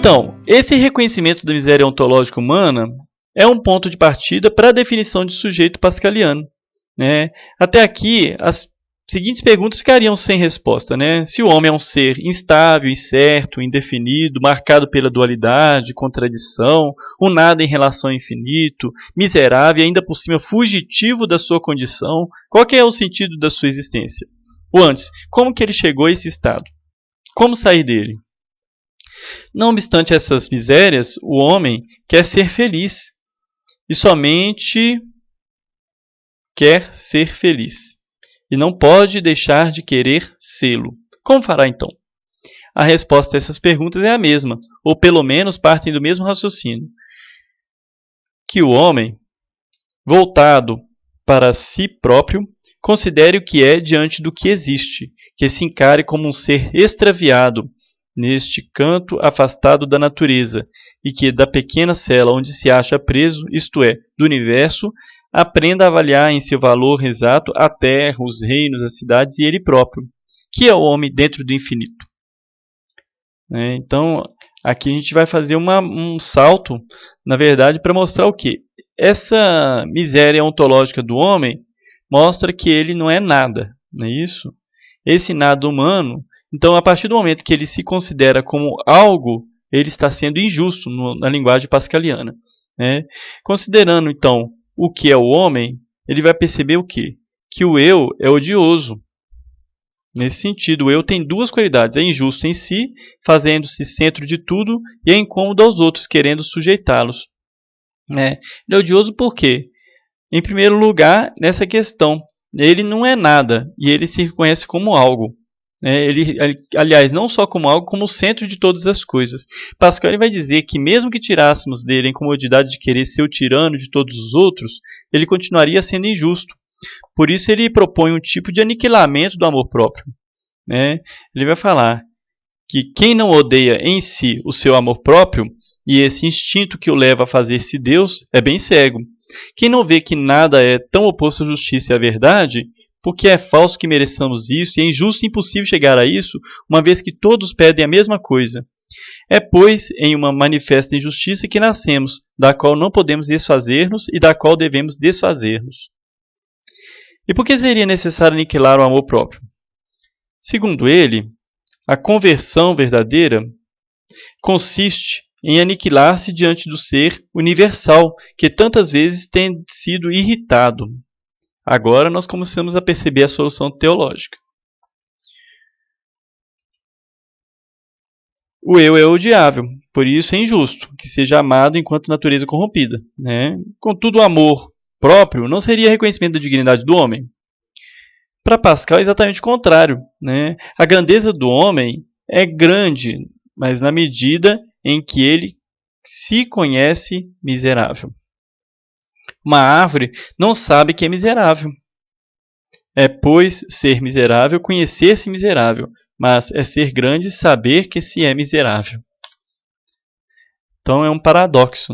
Então, esse reconhecimento da miséria ontológica humana é um ponto de partida para a definição de sujeito pascaliano, né? Até aqui, as seguintes perguntas ficariam sem resposta, né? Se o homem é um ser instável, incerto, indefinido, marcado pela dualidade, contradição, o nada em relação ao infinito, miserável e ainda por cima fugitivo da sua condição, qual que é o sentido da sua existência? Ou antes, como que ele chegou a esse estado? Como sair dele? Não obstante essas misérias, o homem quer ser feliz e somente quer ser feliz. E não pode deixar de querer sê-lo. Como fará então? A resposta a essas perguntas é a mesma, ou pelo menos partem do mesmo raciocínio. Que o homem, voltado para si próprio, considere o que é diante do que existe, que se encare como um ser extraviado, neste canto afastado da natureza, e que da pequena cela onde se acha preso, isto é, do universo, aprenda a avaliar em seu valor exato a terra, os reinos, as cidades e ele próprio, que é o homem dentro do infinito. Então, aqui a gente vai fazer um salto, na verdade, para mostrar o quê? Essa miséria ontológica do homem mostra que ele não é nada, não é isso? Esse nada humano, então, a partir do momento que ele se considera como algo, ele está sendo injusto na linguagem pascaliana, né? Considerando, então, o que é o homem, ele vai perceber o quê? Que o eu é odioso. Nesse sentido, o eu tem duas qualidades. É injusto em si, fazendo-se centro de tudo, e é incômodo aos outros, querendo sujeitá-los. Ele é odioso por quê? Em primeiro lugar, nessa questão, ele não é nada, e ele se reconhece como algo. Aliás, não só como algo, como o centro de todas as coisas. Pascal ele vai dizer que mesmo que tirássemos dele a incomodidade de querer ser o tirano de todos os outros, ele continuaria sendo injusto. Por isso ele propõe um tipo de aniquilamento do amor próprio. Ele vai falar que quem não odeia em si o seu amor próprio, e esse instinto que o leva a fazer-se Deus, é bem cego. Quem não vê que nada é tão oposto à justiça e à verdade, porque é falso que mereçamos isso, e é injusto e impossível chegar a isso, uma vez que todos pedem a mesma coisa. É, pois, em uma manifesta injustiça que nascemos, da qual não podemos desfazer-nos e da qual devemos desfazer-nos. E por que seria necessário aniquilar o amor próprio? Segundo ele, a conversão verdadeira consiste em aniquilar-se diante do ser universal, que tantas vezes tem sido irritado. Agora nós começamos a perceber a solução teológica. O eu é odiável, por isso é injusto que seja amado enquanto natureza corrompida. Contudo, o amor próprio não seria reconhecimento da dignidade do homem. Para Pascal é exatamente o contrário. A grandeza do homem é grande, mas na medida em que ele se conhece miserável. Uma árvore não sabe que é miserável. É, pois, ser miserável conhecer-se miserável, mas é ser grande saber que se é miserável. Então é um paradoxo.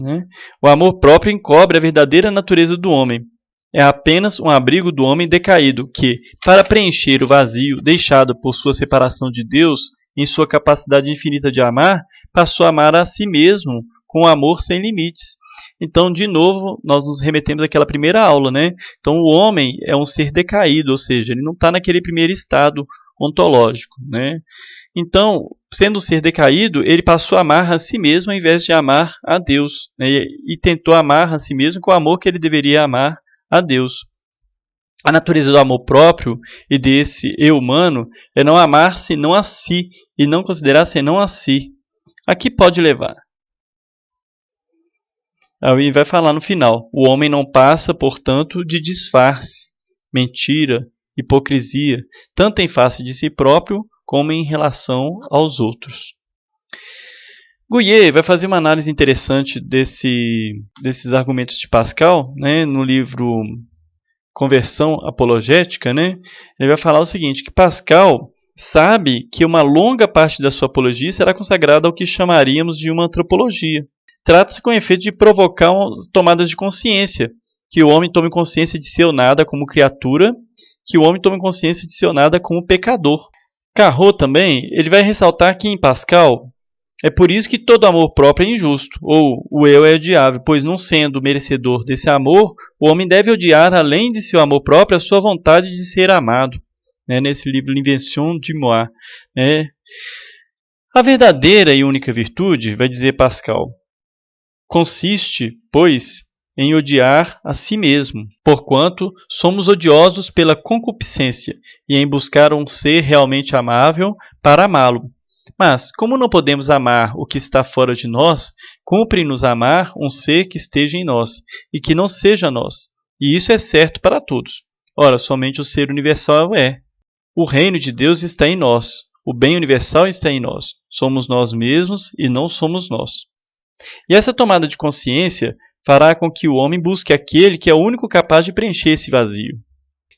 O amor próprio encobre a verdadeira natureza do homem. É apenas um abrigo do homem decaído que, para preencher o vazio deixado por sua separação de Deus, em sua capacidade infinita de amar, passou a amar a si mesmo com amor sem limites. Então, de novo, nós nos remetemos àquela primeira aula. Então, o homem é um ser decaído, ou seja, ele não está naquele primeiro estado ontológico. Então, sendo um ser decaído, ele passou a amar a si mesmo ao invés de amar a Deus. E tentou amar a si mesmo com o amor que ele deveria amar a Deus. A natureza do amor próprio e desse eu humano é não amar senão a si e não considerar senão a si. A que pode levar? Aí vai falar no final: o homem não passa, portanto, de disfarce, mentira, hipocrisia, tanto em face de si próprio como em relação aos outros. Gouillet vai fazer uma análise interessante desses argumentos de Pascal, no livro Conversão Apologética. Ele vai falar o seguinte, que Pascal sabe que uma longa parte da sua apologia será consagrada ao que chamaríamos de uma antropologia. Trata-se com efeito de provocar tomadas de consciência, que o homem tome consciência de seu nada como criatura, que o homem tome consciência de seu nada como pecador. Carrot também, ele vai ressaltar que em Pascal É por isso que todo amor próprio é injusto, ou o eu é odiável, pois não sendo merecedor desse amor, o homem deve odiar, além de seu amor próprio, a sua vontade de ser amado. Nesse livro L'Invention du Moi. A verdadeira e única virtude, vai dizer Pascal, consiste, pois, em odiar a si mesmo, porquanto somos odiosos pela concupiscência e em buscar um ser realmente amável para amá-lo. Mas, como não podemos amar o que está fora de nós, cumpre-nos amar um ser que esteja em nós e que não seja nós. E isso é certo para todos. Ora, somente o ser universal é. O reino de Deus está em nós. O bem universal está em nós. Somos nós mesmos e não somos nós. E essa tomada de consciência fará com que o homem busque aquele que é o único capaz de preencher esse vazio.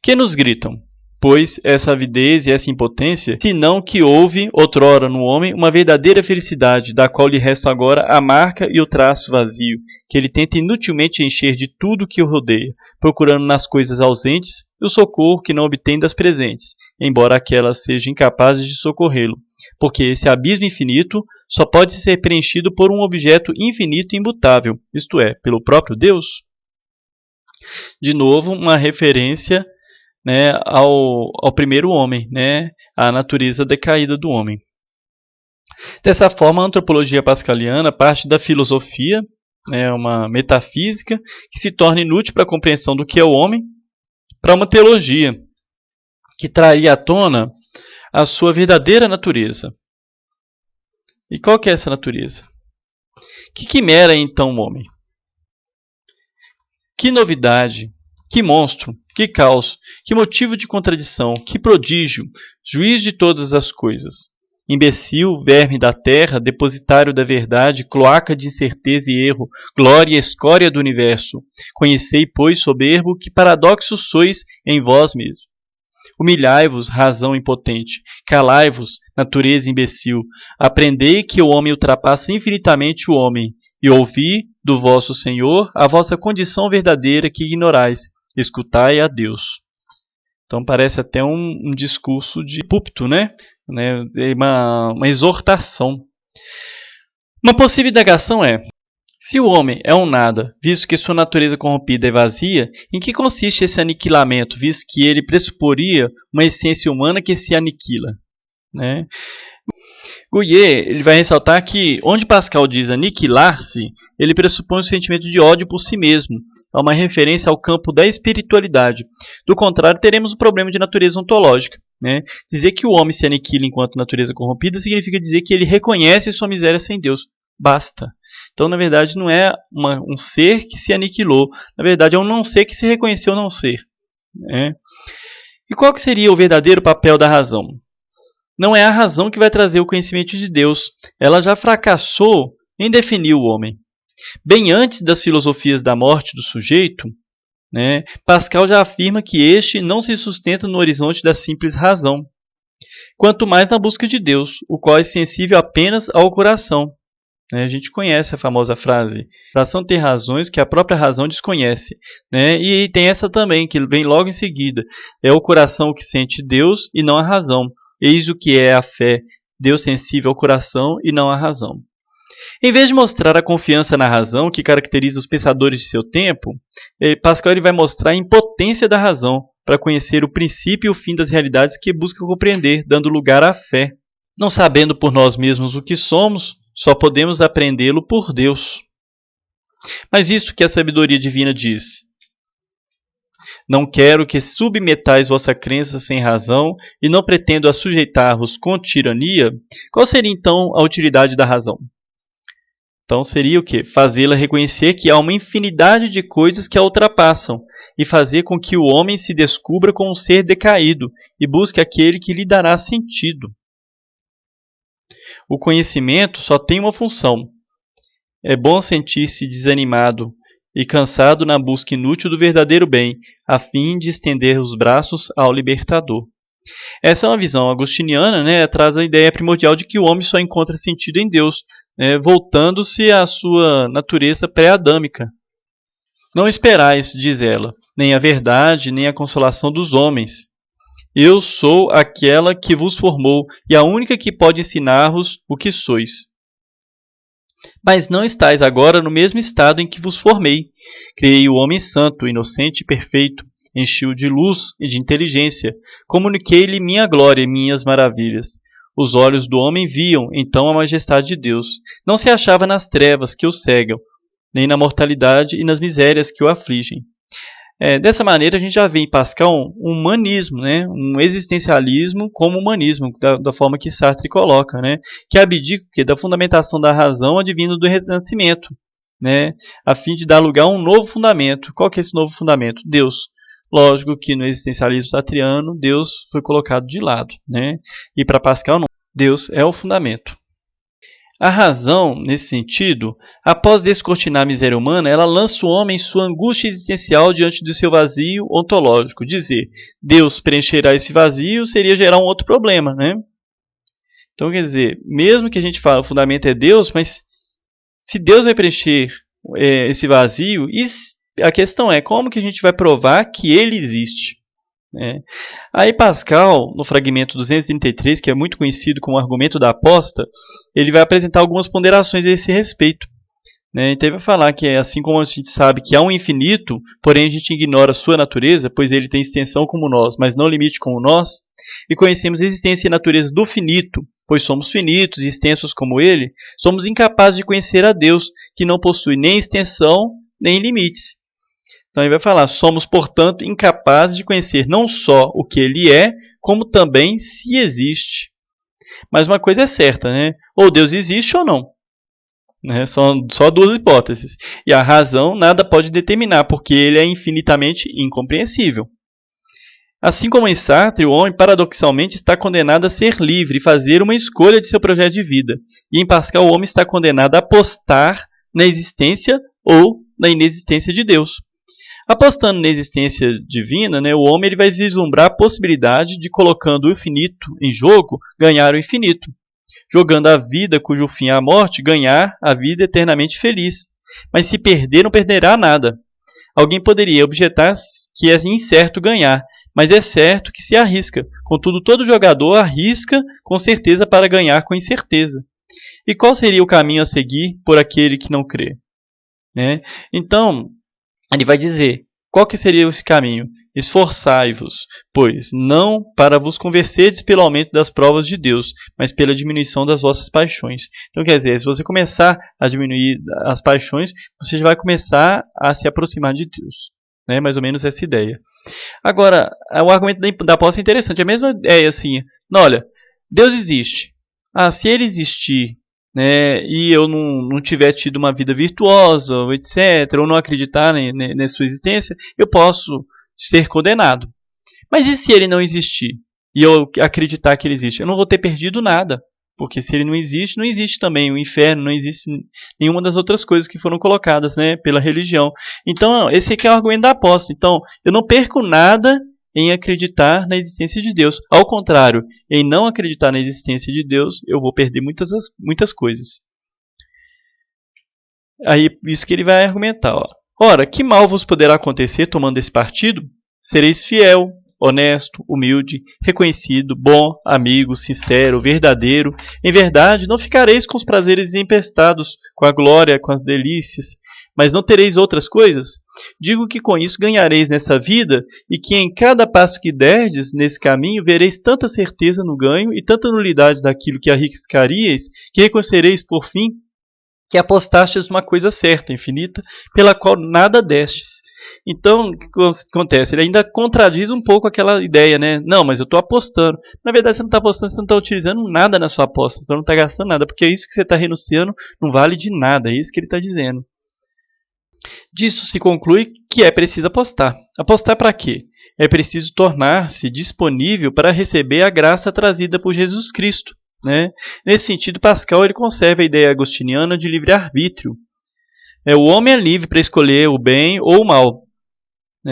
Que nos gritam? Pois essa avidez e essa impotência, senão que houve outrora no homem uma verdadeira felicidade, da qual lhe resta agora a marca e o traço vazio, que ele tenta inutilmente encher de tudo que o rodeia, procurando nas coisas ausentes o socorro que não obtém das presentes, embora aquelas sejam incapazes de socorrê-lo, porque esse abismo infinito só pode ser preenchido por um objeto infinito e imutável, isto é, pelo próprio Deus. De novo, uma referência ao primeiro homem, à natureza decaída do homem. Dessa forma, a antropologia pascaliana parte da filosofia, uma metafísica, que se torna inútil para a compreensão do que é o homem, para uma teologia, que traria à tona a sua verdadeira natureza. E qual que é essa natureza? Que quimera é então o homem? Que novidade! Que monstro! Que caos! Que motivo de contradição! Que prodígio! Juiz de todas as coisas! Imbecil, verme da terra, depositário da verdade, cloaca de incerteza e erro, glória e escória do universo. Conhecei, pois, soberbo, que paradoxos sois em vós mesmos. Humilhai-vos, razão impotente. Calai-vos, natureza imbecil. Aprendei que o homem ultrapassa infinitamente o homem, e ouvi do vosso Senhor a vossa condição verdadeira que ignorais. Escutai a Deus. Então parece até um discurso de púlpito, uma exortação. Uma possível indagação é: se o homem é um nada, visto que sua natureza corrompida é vazia, em que consiste esse aniquilamento, visto que ele pressuporia uma essência humana que se aniquila? Gouillet ele vai ressaltar que, onde Pascal diz aniquilar-se, ele pressupõe um sentimento de ódio por si mesmo, é uma referência ao campo da espiritualidade. Do contrário, teremos um problema de natureza ontológica. Dizer que o homem se aniquila enquanto natureza corrompida significa dizer que ele reconhece sua miséria sem Deus. Basta. Então, na verdade, não é um ser que se aniquilou. Na verdade, é um não ser que se reconheceu não ser. E qual que seria o verdadeiro papel da razão? Não é a razão que vai trazer o conhecimento de Deus. Ela já fracassou em definir o homem. Bem antes das filosofias da morte do sujeito, Pascal já afirma que este não se sustenta no horizonte da simples razão, quanto mais na busca de Deus, o qual é sensível apenas ao coração. A gente conhece a famosa frase: o coração tem razões que a própria razão desconhece. E tem essa também, que vem logo em seguida: é o coração que sente Deus e não a razão. Eis o que é a fé, Deus sensível ao coração e não à razão. Em vez de mostrar a confiança na razão que caracteriza os pensadores de seu tempo, Pascal vai mostrar a impotência da razão para conhecer o princípio e o fim das realidades que busca compreender, dando lugar à fé. Não sabendo por nós mesmos o que somos, só podemos aprendê-lo por Deus. Mas isso que a sabedoria divina diz: não quero que submetais vossa crença sem razão e não pretendo a sujeitar-vos com tirania. Qual seria então a utilidade da razão? Então seria o quê? Fazê-la reconhecer que há uma infinidade de coisas que a ultrapassam e fazer com que o homem se descubra como um ser decaído e busque aquele que lhe dará sentido. O conhecimento só tem uma função. É bom sentir-se desanimado e cansado na busca inútil do verdadeiro bem, a fim de estender os braços ao libertador. Essa é uma visão agostiniana, traz a ideia primordial de que o homem só encontra sentido em Deus, voltando-se à sua natureza pré-adâmica. Não esperais, diz ela, nem a verdade, nem a consolação dos homens. Eu sou aquela que vos formou e a única que pode ensinar-vos o que sois. Mas não estáis agora no mesmo estado em que vos formei. Criei o homem santo, inocente e perfeito. Enchi-o de luz e de inteligência. Comuniquei-lhe minha glória e minhas maravilhas. Os olhos do homem viam, então, a majestade de Deus. Não se achava nas trevas que o cegam, nem na mortalidade e nas misérias que o afligem. Dessa maneira, a gente já vê em Pascal um humanismo, né? Um existencialismo como humanismo, da forma que Sartre coloca, né? Que abdica da fundamentação da razão advindo do renascimento, né? A fim de dar lugar a um novo fundamento. Qual que é esse novo fundamento? Deus. Lógico que no existencialismo sartriano, Deus foi colocado de lado, né? E para Pascal, não. Deus é o fundamento. A razão, nesse sentido, após descortinar a miséria humana, ela lança o homem em sua angústia existencial diante do seu vazio ontológico. Dizer, Deus preencherá esse vazio seria gerar um outro problema, né? Então, quer dizer, mesmo que a gente fale o fundamento é Deus, mas se Deus vai preencher esse vazio, a questão é como que a gente vai provar que ele existe? Aí Pascal, no fragmento 233, que é muito conhecido como argumento da aposta, ele vai apresentar algumas ponderações a esse respeito. Então ele vai falar que assim como a gente sabe que há um infinito, porém a gente ignora sua natureza, pois ele tem extensão como nós, mas não limite como nós, e conhecemos a existência e natureza do finito, pois somos finitos e extensos como ele, somos incapazes de conhecer a Deus, que não possui nem extensão nem limites. Então ele vai falar, somos, portanto, incapazes de conhecer não só o que ele é, como também se existe. Mas uma coisa é certa, né? Ou Deus existe ou não. São só duas hipóteses. E a razão nada pode determinar, porque ele é infinitamente incompreensível. Assim como em Sartre, o homem, paradoxalmente, está condenado a ser livre e fazer uma escolha de seu projeto de vida. E em Pascal, o homem está condenado a apostar na existência ou na inexistência de Deus. Apostando na existência divina, o homem ele vai vislumbrar a possibilidade de, colocando o infinito em jogo, ganhar o infinito. Jogando a vida, cujo fim é a morte, ganhar a vida eternamente feliz. Mas se perder, não perderá nada. Alguém poderia objetar que é incerto ganhar, mas é certo que se arrisca. Contudo, todo jogador arrisca com certeza para ganhar com incerteza. E qual seria o caminho a seguir por aquele que não crê? Então, ele vai dizer, qual que seria esse caminho? Esforçai-vos, pois, não para vos converterdes pelo aumento das provas de Deus, mas pela diminuição das vossas paixões. Então, quer dizer, se você começar a diminuir as paixões, você já vai começar a se aproximar de Deus. Mais ou menos essa ideia. Agora, o argumento da aposta é interessante. É a mesma ideia assim, olha, Deus existe. Se ele existir, e eu não tiver tido uma vida virtuosa, etc., ou não acreditar na sua existência, eu posso ser condenado. Mas e se ele não existir? E eu acreditar que ele existe? Eu não vou ter perdido nada. Porque se ele não existe também o inferno, não existe nenhuma das outras coisas que foram colocadas pela religião. Então, esse aqui é o argumento da aposta. Então, eu não perco nada em acreditar na existência de Deus. Ao contrário, em não acreditar na existência de Deus, eu vou perder muitas coisas. Aí, isso que ele vai argumentar. Ora, que mal vos poderá acontecer tomando esse partido? Sereis fiel, honesto, humilde, reconhecido, bom, amigo, sincero, verdadeiro. Em verdade, não ficareis com os prazeres emprestados, com a glória, com as delícias, mas não tereis outras coisas? Digo que com isso ganhareis nessa vida, e que em cada passo que derdes nesse caminho vereis tanta certeza no ganho e tanta nulidade daquilo que arriscaríeis, que reconhecereis por fim que apostastes uma coisa certa, infinita, pela qual nada destes. Então, o que acontece? Ele ainda contradiz um pouco aquela ideia, Não, mas eu estou apostando. Na verdade, você não está apostando, você não está utilizando nada na sua aposta, você não está gastando nada, porque isso que você está renunciando não vale de nada, é isso que ele está dizendo. Disso se conclui que é preciso apostar. Apostar para quê? É preciso tornar-se disponível para receber a graça trazida por Jesus Cristo. Nesse sentido, Pascal ele conserva a ideia agostiniana de livre-arbítrio. O homem é livre para escolher o bem ou o mal,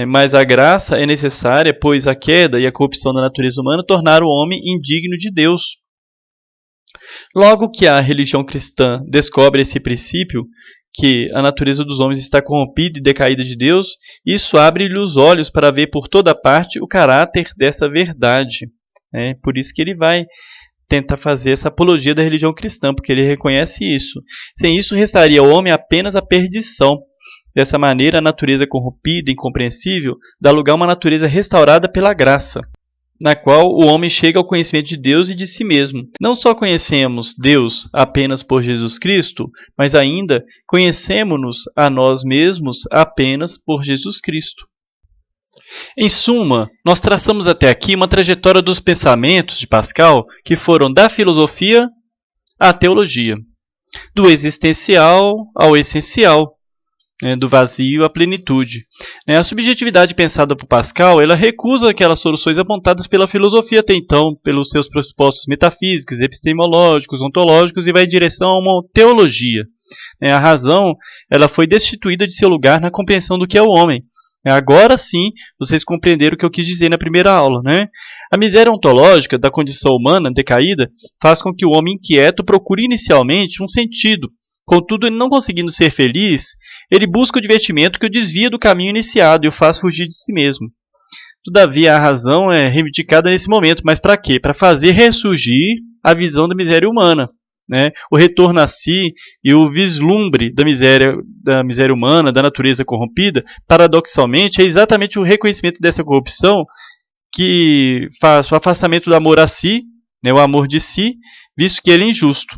mas a graça é necessária, pois a queda e a corrupção da natureza humana tornaram o homem indigno de Deus. Logo que a religião cristã descobre esse princípio, que a natureza dos homens está corrompida e decaída de Deus, isso abre-lhe os olhos para ver por toda parte o caráter dessa verdade. Por isso que ele vai tenta fazer essa apologia da religião cristã, porque ele reconhece isso. Sem isso, restaria ao homem apenas a perdição. Dessa maneira, a natureza corrompida e incompreensível dá lugar a uma natureza restaurada pela graça, na qual o homem chega ao conhecimento de Deus e de si mesmo. Não só conhecemos Deus apenas por Jesus Cristo, mas ainda conhecemos-nos a nós mesmos apenas por Jesus Cristo. Em suma, nós traçamos até aqui uma trajetória dos pensamentos de Pascal que foram da filosofia à teologia, do existencial ao essencial, do vazio à plenitude. A subjetividade pensada por Pascal, ela recusa aquelas soluções apontadas pela filosofia até então, pelos seus pressupostos metafísicos, epistemológicos, ontológicos, e vai em direção a uma teologia. A razão, ela foi destituída de seu lugar na compreensão do que é o homem. Agora sim, vocês compreenderam o que eu quis dizer na primeira aula, A miséria ontológica da condição humana decaída faz com que o homem inquieto procure inicialmente um sentido. Contudo, ele não conseguindo ser feliz, ele busca o divertimento que o desvia do caminho iniciado e o faz fugir de si mesmo. Todavia, a razão é reivindicada nesse momento, mas para quê? Para fazer ressurgir a visão da miséria humana. O retorno a si e o vislumbre da miséria humana, da natureza corrompida, paradoxalmente, é exatamente o reconhecimento dessa corrupção que faz o afastamento do amor a si, o amor de si, visto que ele é injusto.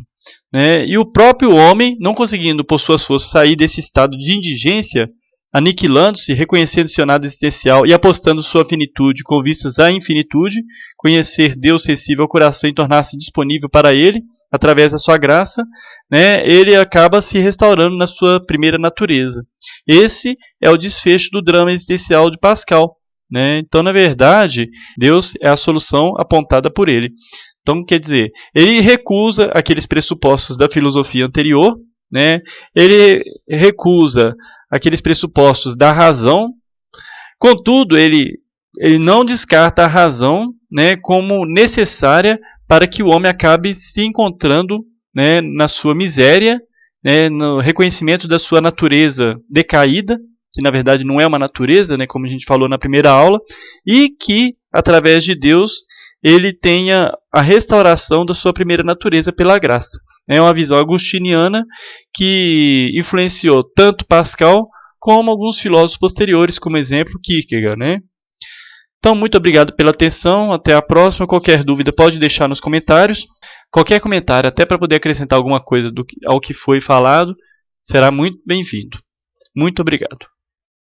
E o próprio homem, não conseguindo por suas forças sair desse estado de indigência, aniquilando-se, reconhecendo seu nada existencial e apostando sua finitude com vistas à infinitude, conhecer Deus sensível ao coração e tornar-se disponível para ele, através da sua graça, ele acaba se restaurando na sua primeira natureza. Esse é o desfecho do drama existencial de Pascal. Então, na verdade, Deus é a solução apontada por ele. Então, quer dizer, ele recusa aqueles pressupostos da filosofia anterior, ele recusa aqueles pressupostos da razão, contudo, ele não descarta a razão como necessária para que o homem acabe se encontrando na sua miséria, no reconhecimento da sua natureza decaída, que na verdade não é uma natureza, como a gente falou na primeira aula, e que, através de Deus, ele tenha a restauração da sua primeira natureza pela graça. É uma visão agustiniana que influenciou tanto Pascal como alguns filósofos posteriores, como exemplo Kierkegaard. Então, muito obrigado pela atenção, até a próxima. Qualquer dúvida pode deixar nos comentários. Qualquer comentário, até para poder acrescentar alguma coisa ao que foi falado, será muito bem-vindo. Muito obrigado.